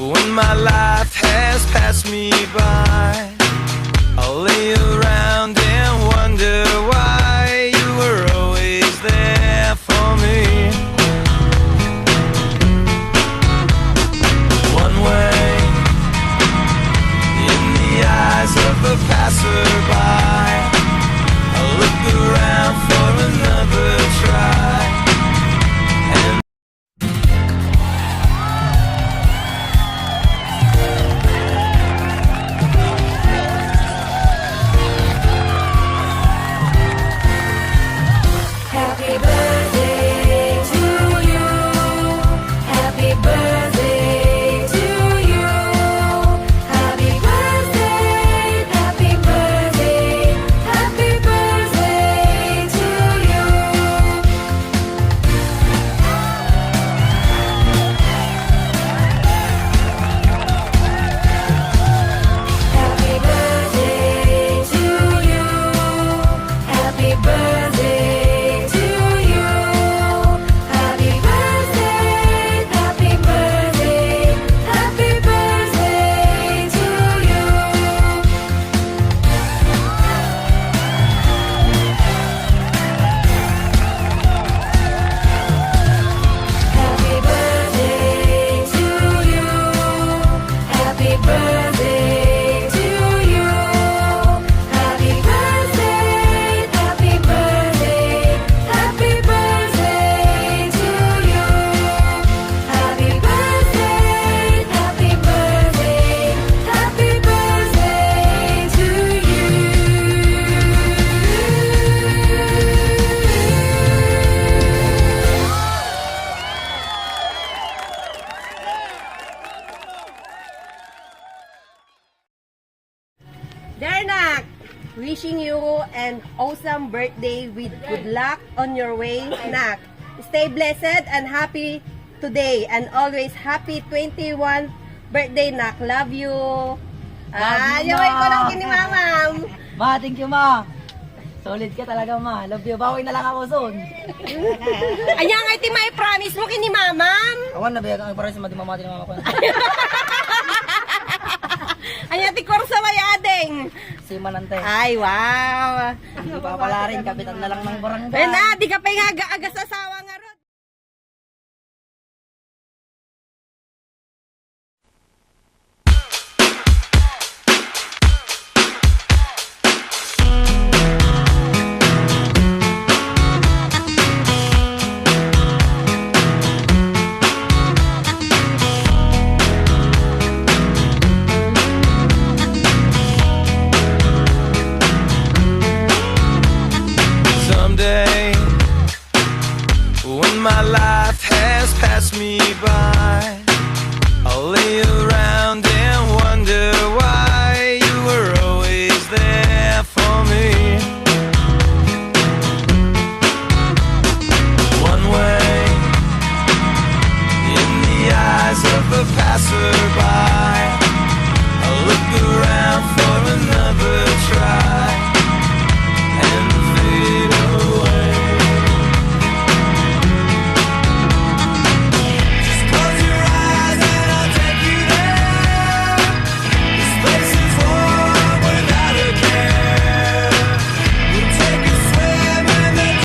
When my life has passed me by, I'll lay around and wonder why you were always there for me. One way in the eyes of the passerby, I'll look around for another try. And Happy birthday to you. Happy birthday to you. Happy birthday, happy birthday, happy birthday to you. Happy birthday to you. Happy birthday to you. Happy birthday, happy birthday, happy birthday to you. Happy birthday to you. Happy birthday to you. Happy birthday, happy birthday, happy birthday to you. Happy birthday, happy birthday, happy birthday to Dear Nak, wishing you an awesome birthday with good luck on your way, Nak. Stay blessed and happy today and always happy 21 birthday, Nak. Love you. Yaway ko lang kini mamam. Ma, thank you, ma. Solid ka talaga, ma. Love you. Bawi na lang ako soon. Anya nga iti may promise mo kini mamam. Awan na ba ang para sa mama ko. Anya ti korsa may adeng. Si Manante. Ay, wow. Hindi pa pala rin. Kapitan na lang ng barangay. Eh na, di ka pa yung aga sa asawa nga ron. someday, when my life has passed me by, I'll lay around